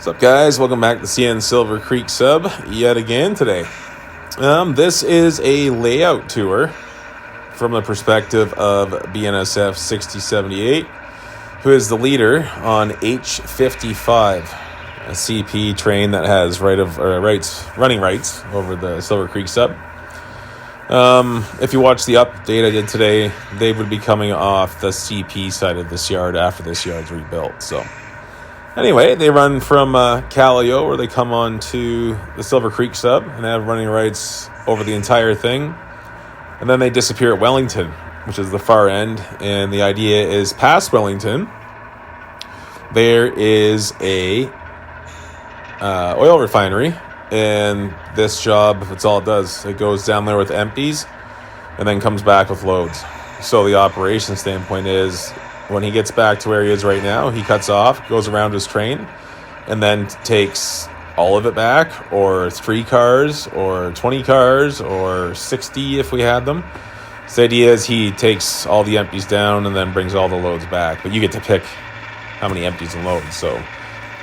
What's up, guys? Welcome back to CN Silver Creek Sub yet again today. This is a layout tour from the perspective of BNSF 6078, who is the leader on H55, a CP train that has running rights over the Silver Creek Sub. If you watch the update I did today, they would be coming off the CP side of this yard after this yard's rebuilt. So anyway, they run from Callio, where they come on to the Silver Creek Sub and have running rights over the entire thing. And then they disappear at Wellington, which is the far end. And the idea is past Wellington, there is a oil refinery. And this job, that's all it does. It goes down there with empties and then comes back with loads. So the operation standpoint is, when he gets back to where he is right now, he cuts off, goes around his train, and then takes all of it back, or 3 cars, or 20 cars, or 60 if we had them. So the idea is he takes all the empties down and then brings all the loads back. But you get to pick how many empties and loads. So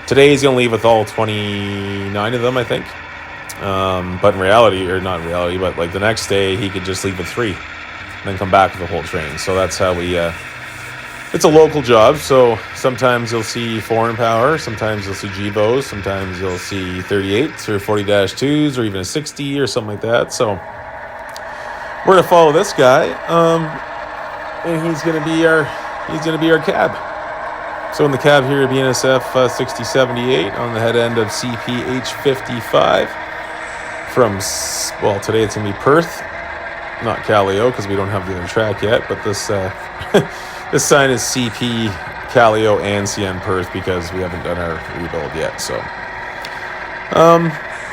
today he's going to leave with all 29 of them, I think. But in reality, or not in reality, but like the next day, he could just leave with 3 and then come back with the whole train. So that's how we... It's a local job, so sometimes you'll see foreign power, sometimes you'll see GBOs, sometimes you'll see 38s or 40-2s or even a 60 or something like that. So we're gonna follow this guy, and he's gonna be our cab. So in the cab here at BNSF 6078 on the head end of CP H55 from, well, today it's gonna be Perth, not Callio because we don't have the other track yet, but this this sign is CP, Callio, and CN Perth because we haven't done our rebuild yet. So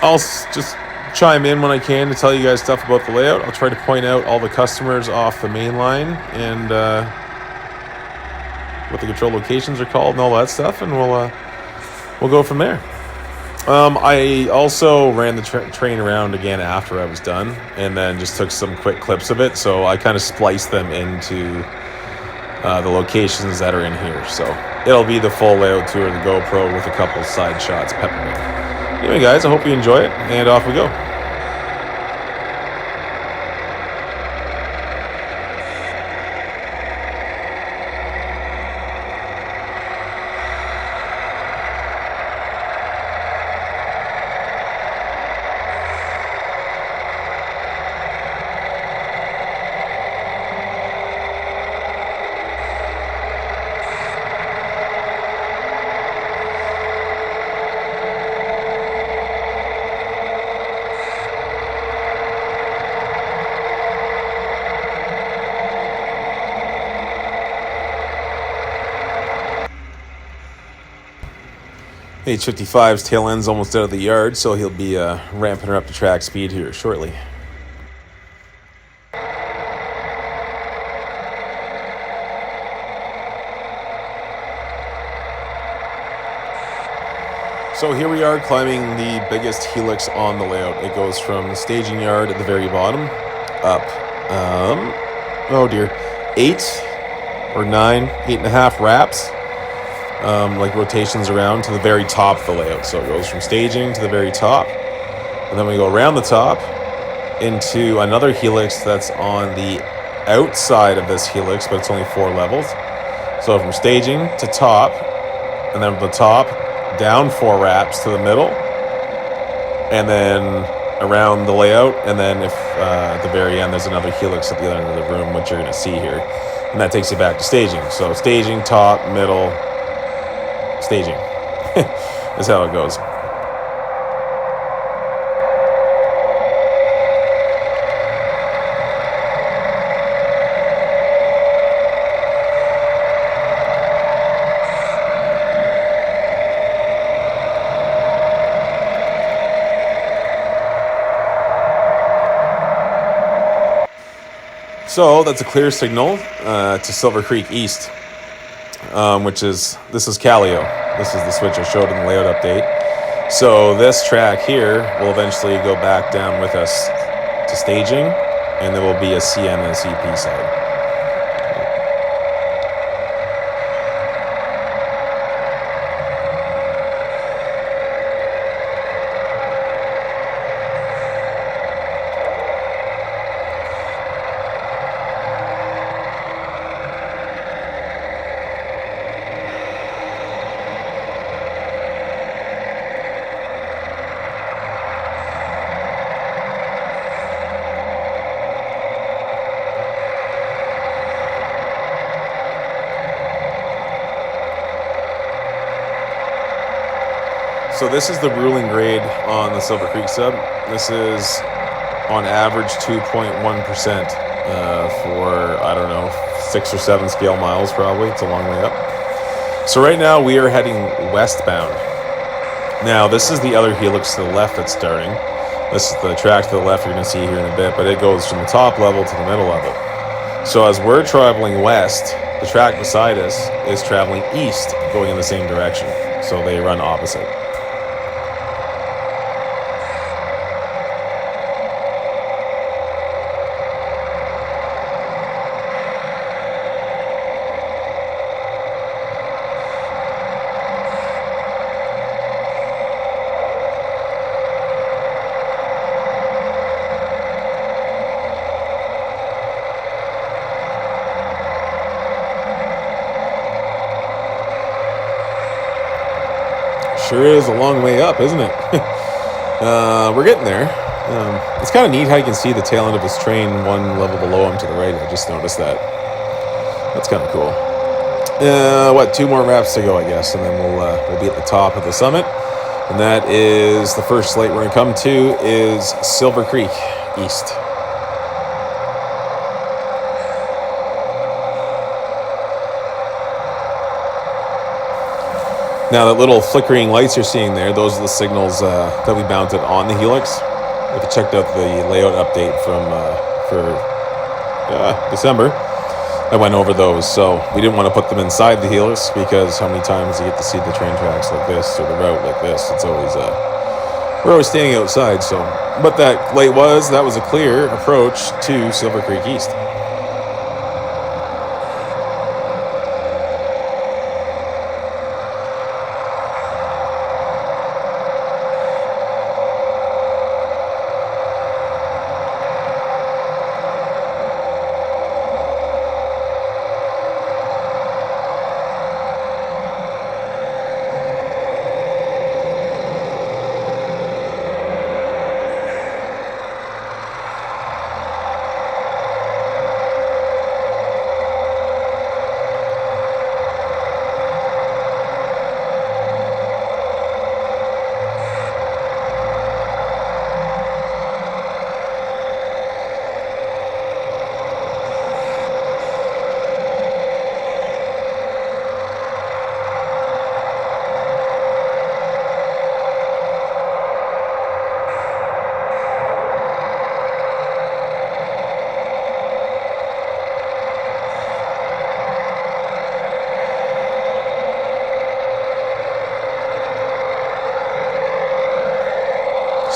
I'll just chime in when I can to tell you guys stuff about the layout. I'll try to point out all the customers off the main line and what the control locations are called and all that stuff, and we'll go from there. I also ran the train around again after I was done, and then just took some quick clips of it. So I kind of spliced them into the locations that are in here. So it'll be the full layout tour of the GoPro with a couple side shots peppered in. Anyway, guys, I hope you enjoy it, and off we go. H55's tail end's almost out of the yard, so he'll be ramping her up to track speed here shortly. So here we are climbing the biggest helix on the layout. It goes from the staging yard at the very bottom up, 8.5 wraps. Like rotations around to the very top of the layout. So it goes from staging to the very top, and then we go around the top into another helix that's on the outside of this helix, but it's only 4 levels. So from staging to top, and then from the top down 4 wraps to the middle, and then around the layout, and then if at the very end there's another helix at the other end of the room, which you're going to see here, and that takes you back to staging. So staging, top, middle, staging is how it goes. So that's a clear signal to Silver Creek East, this is Callio. This is the switch I showed in the layout update. So this track here will eventually go back down with us to staging, and there will be a CN and a CP side. So this is the ruling grade on the Silver Creek sub. This is on average 2.1% for, I don't know, 6 or 7 scale miles probably. It's a long way up. So right now we are heading westbound. Now this is the other helix to the left that's starting. This is the track to the left you're going to see here in a bit, but it goes from the top level to the middle level. So as we're traveling west, the track beside us is traveling east, going in the same direction. So they run opposite. Sure is a long way up, isn't it? We're getting there. It's kind of neat how you can see the tail end of his train one level below him to the right. I just noticed that. That's kind of cool. 2 more wraps to go, I guess, and then we'll be at the top of the summit. And that is the first light we're going to come to is Silver Creek East. Now, that little flickering lights you're seeing there, those are the signals that we mounted on the helix. If you checked out the layout update for December, I went over those. So we didn't want to put them inside the helix because how many times you get to see the train tracks like this or the route like this? It's always we're always staying outside. So what that light was, that was a clear approach to Silver Creek East.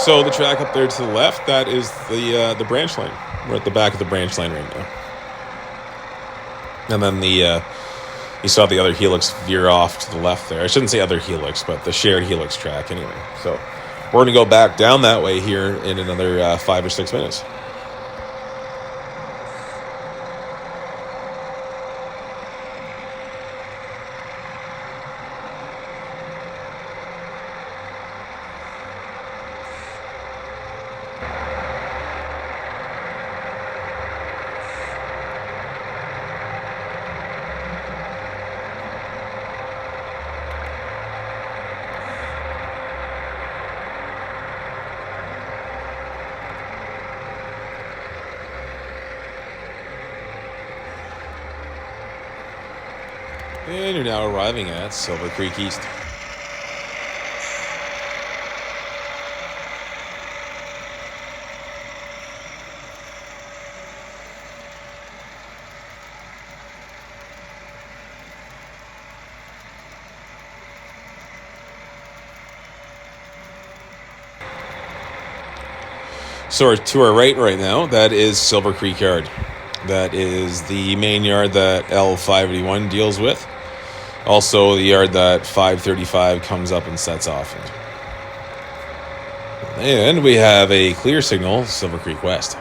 So the track up there to the left, that is the branch line. We're at the back of the branch line right now. And then you saw the other helix veer off to the left there. I shouldn't say other helix, but the shared helix track anyway. So we're going to go back down that way here in another 5 or 6 minutes. And you're now arriving at Silver Creek East. So to our right now, that is Silver Creek Yard. That is the main yard that L581 deals with. Also, the yard that 535 comes up and sets off in. And we have a clear signal, Silver Creek West.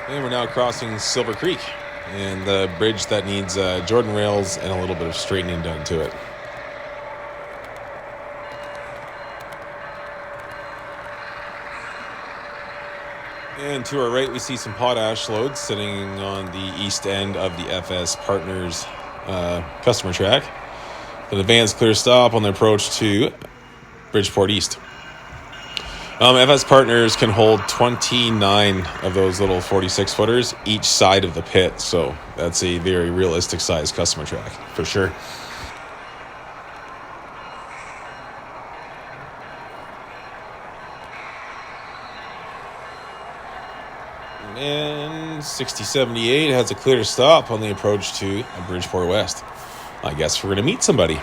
And we're now crossing Silver Creek and the bridge that needs Jordan rails and a little bit of straightening done to it. to our right, we see some potash loads sitting on the east end of the FS Partners customer track. The van's clear stop on the approach to Bridgeport East. FS Partners can hold 29 of those little 46-footers each side of the pit, so that's a very realistic size customer track, for sure. And 6078 has a clear stop on the approach to Bridgeport West. I guess we're going to meet somebody.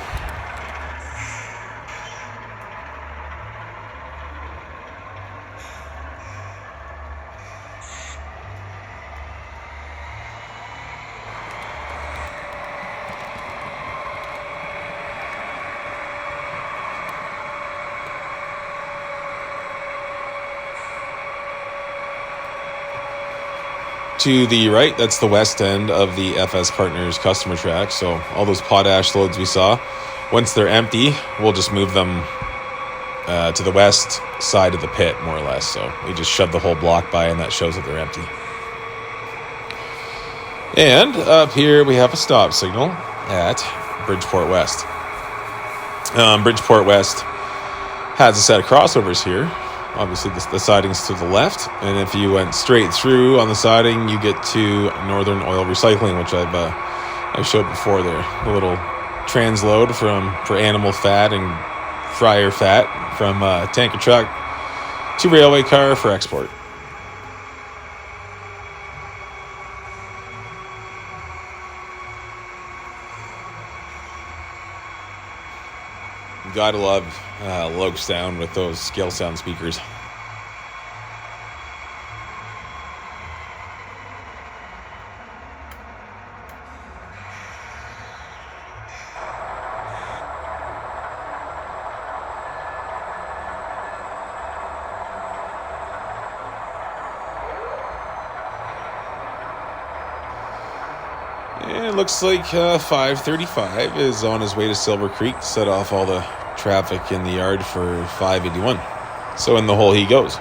To the right, that's the west end of the FS Partners customer track. So all those potash loads we saw, once they're empty, we'll just move them to the west side of the pit, more or less. So we just shove the whole block by, and that shows that they're empty. And up here, we have a stop signal at Bridgeport West. Bridgeport West has a set of crossovers here. Obviously, the siding's to the left, and if you went straight through on the siding, you get to Northern Oil Recycling, which I showed before there. A little transload for animal fat and fryer fat from tanker truck to railway car for export. You gotta love low sound with those scale sound speakers. And it looks like 535 is on his way to Silver Creek to set off all the traffic in the yard for 581. So in the hole he goes.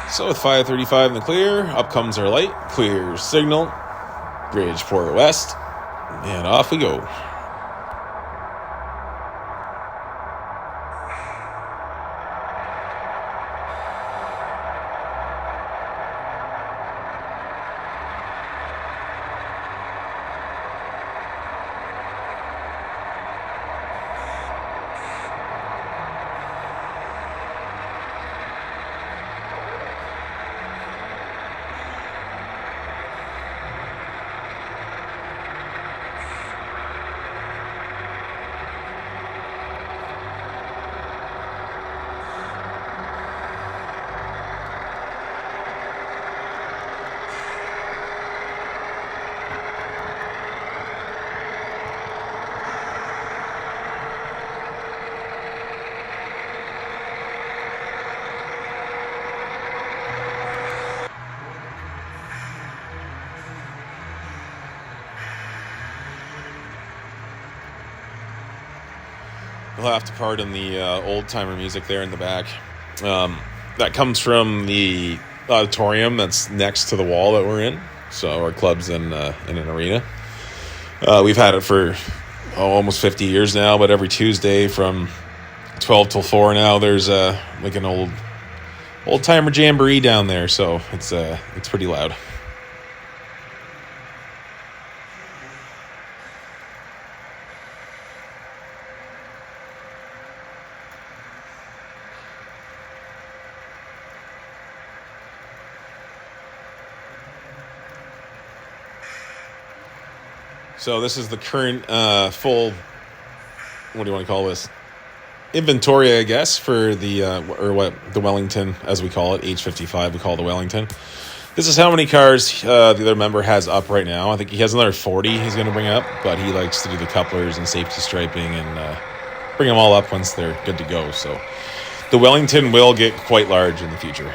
So with 535 in the clear, up comes our light, clear signal, Bridgeport West, and off we go. You'll have to pardon the old-timer music there in the back. That comes from the auditorium that's next to the wall that we're in. So our club's in an arena. We've had it for almost 50 years now, but every Tuesday from 12 till 4 now, there's like an old-timer jamboree down there, so it's pretty loud. So this is the current full, what do you want to call this? Inventory, I guess, for the Wellington, as we call it, H55, we call the Wellington. This is how many cars the other member has up right now. I think he has another 40 he's going to bring up, but he likes to do the couplers and safety striping and bring them all up once they're good to go. So the Wellington will get quite large in the future.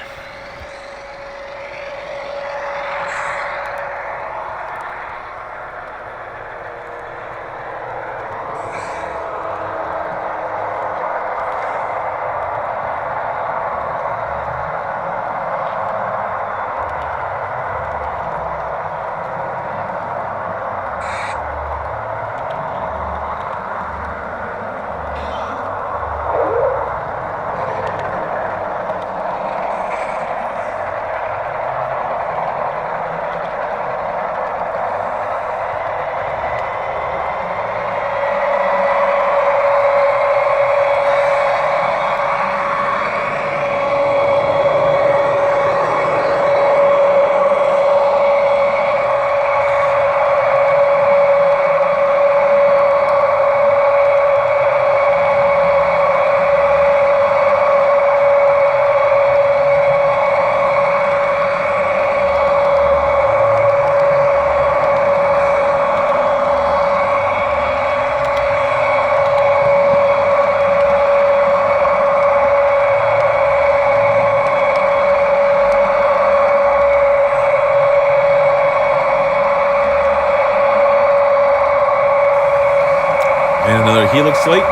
And another helix light.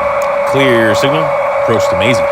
Clear signal. Approach to Maisy.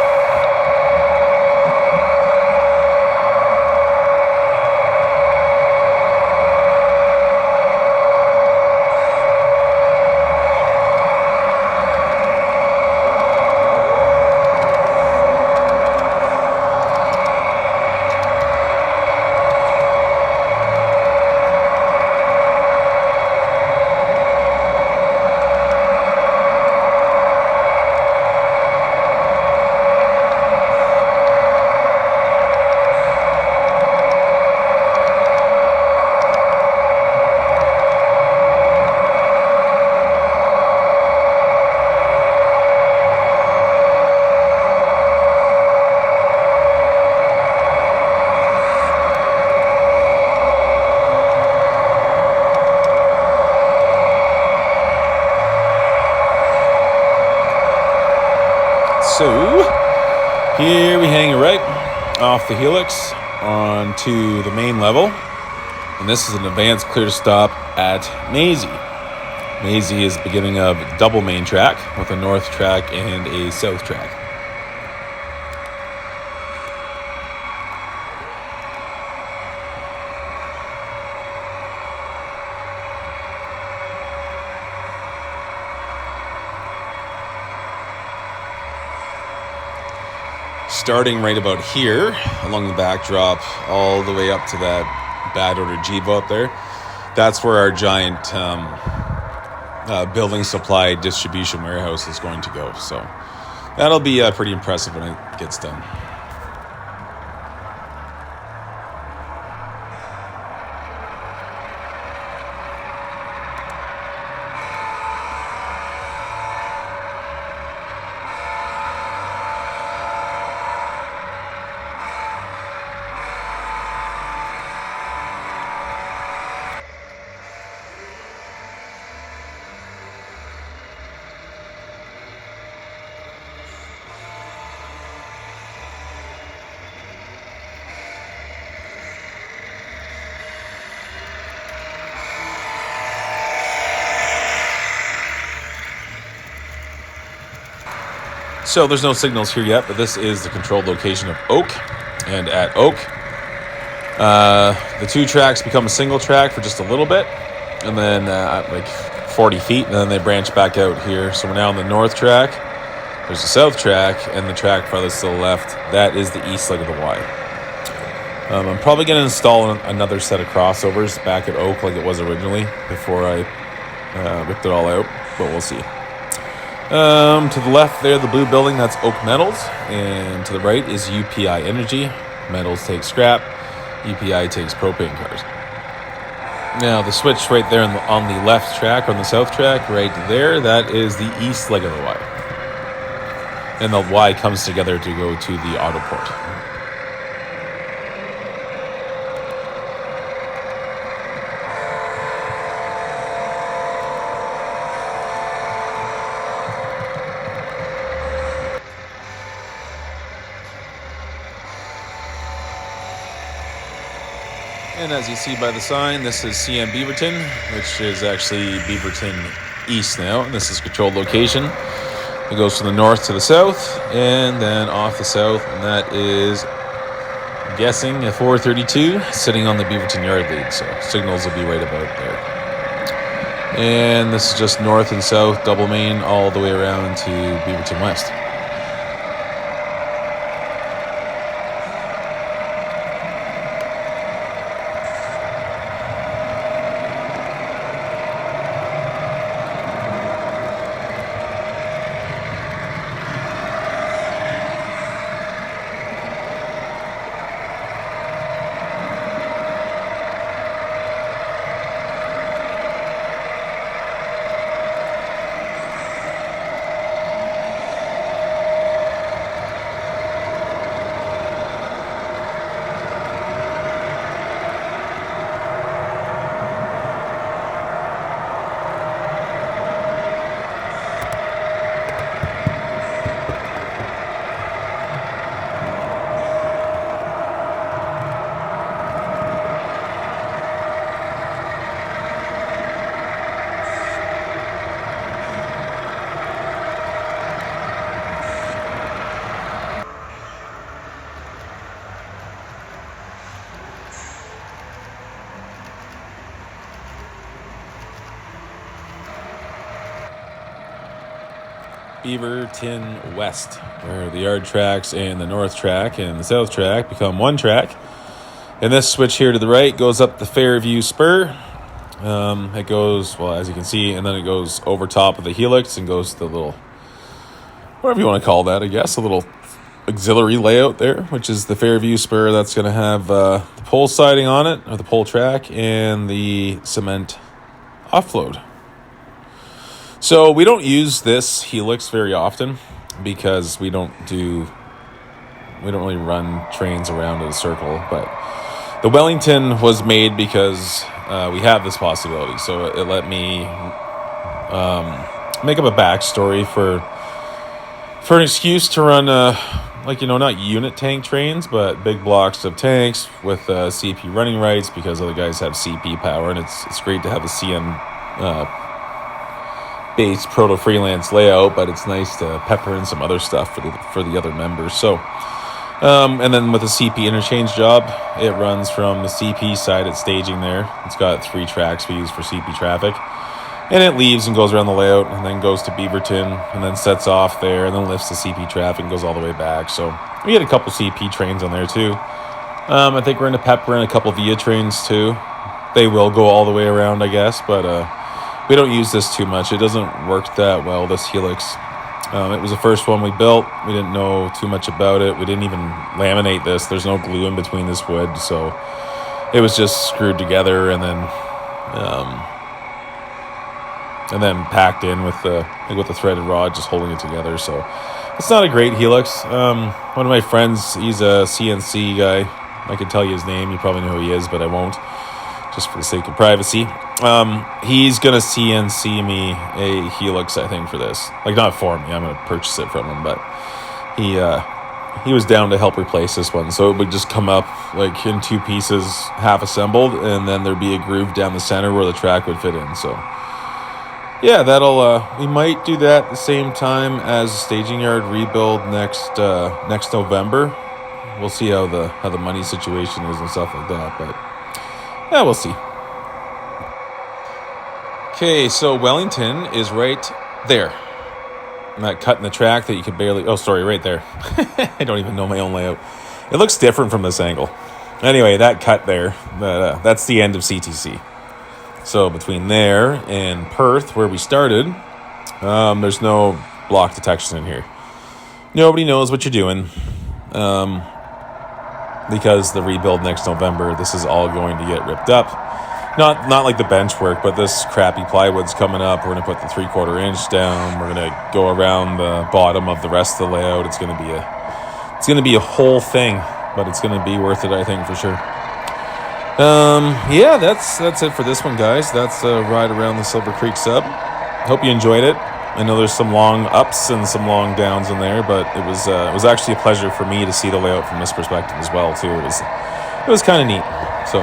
So here we hang right off the helix onto the main level. And this is an advanced clear stop at Maisy. Maisy is the beginning of double main track with a north track and a south track. Starting right about here along the backdrop all the way up to that bad odor Jiva up there, that's where our giant building supply distribution warehouse is going to go. So that'll be pretty impressive when it gets done. So there's no signals here yet, but this is the controlled location of Oak. And at Oak, the two tracks become a single track for just a little bit, and then like 40 feet, and then they branch back out here. So we're now on the north track. There's the south track, and the track farthest to the left, that is the east leg of the Y. I'm probably going to install another set of crossovers back at Oak like it was originally before I ripped it all out, but we'll see. To the left there, the blue building, that's Oak Metals, and to the right is UPI Energy. Metals takes scrap, UPI takes propane cars. Now the switch right there on the left track, on the south track, right there, that is the east leg of the Y. And the Y comes together to go to the auto port. And as you see by the sign, this is CM Beaverton, which is actually Beaverton East now. And this is controlled location. It goes from the north to the south, and then off the south, and that is, I'm guessing, a 432 sitting on the Beaverton yard lead. So signals will be right about there. And this is just north and south, double main, all the way around to Beaverton West. Beaverton West, where the yard tracks and the north track and the south track become one track. And this switch here to the right goes up the Fairview Spur. It goes, well, as you can see, and then it goes over top of the helix and goes to the little, whatever you want to call that, I guess, a little auxiliary layout there, which is the Fairview Spur. That's going to have the pole siding on it, or the pole track, and the cement offload. So we don't use this helix very often because we don't really run trains around in a circle. But the Wellington was made because we have this possibility. So it let me make up a backstory for an excuse to run not unit tank trains, but big blocks of tanks with CP running rights, because other guys have CP power, and it's great to have a CN based proto freelance layout, but it's nice to pepper in some other stuff for the other members. So and then with the CP interchange job, it runs from the CP side at staging there. It's got 3 tracks we use for CP traffic, and it leaves and goes around the layout and then goes to Beaverton and then sets off there and then lifts the CP traffic and goes all the way back. So we had a couple CP trains on there too. I think we're going to pepper in a couple VIA trains too. They will go all the way around, I guess, but we don't use this too much. It doesn't work that well, this helix. It was the first one we built. We didn't know too much about it. We didn't even laminate this. There's no glue in between this wood, so it was just screwed together and then packed in with the threaded rod, just holding it together. So it's not a great helix. One of my friends, he's a CNC guy. I could tell you his name. You probably know who he is, but I won't, just for the sake of privacy. He's going to CNC me a helix, I think, for this. Like, not for me. I'm going to purchase it from him, but he was down to help replace this one. So it would just come up, like, in 2 pieces, half assembled, and then there'd be a groove down the center where the track would fit in. So yeah, that'll we might do that at the same time as the staging yard rebuild next November. We'll see how the money situation is and stuff like that, but yeah, we'll see. Okay, so Wellington is right there. That cut in the track that you could barely... Oh, sorry, right there. I don't even know my own layout. It looks different from this angle. Anyway, that cut there, that's the end of CTC. So between there and Perth, where we started, there's no block detection in here. Nobody knows what you're doing. Because the rebuild next November, this is all going to get ripped up. Not like the bench work, but this crappy plywood's coming up. We're going to put the 3/4 inch down. We're going to go around the bottom of the rest of the layout. It's going to be a whole thing, but it's going to be worth it, I think, for sure. Yeah, that's it for this one, guys. That's a ride around the Silver Creek Sub. Hope you enjoyed it. I know there's some long ups and some long downs in there, but it was actually a pleasure for me to see the layout from this perspective as well, too. It was kind of neat. So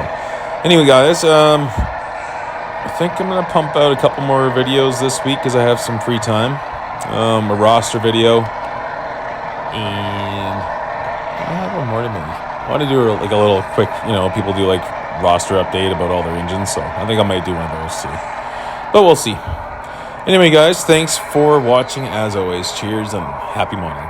anyway, guys, I think I'm going to pump out a couple more videos this week because I have some free time. A roster video. And I have one more to maybe. I want to do like a little quick, people do like roster update about all their engines. So I think I might do one of those too. But we'll see. Anyway, guys, thanks for watching as always. Cheers and happy mining.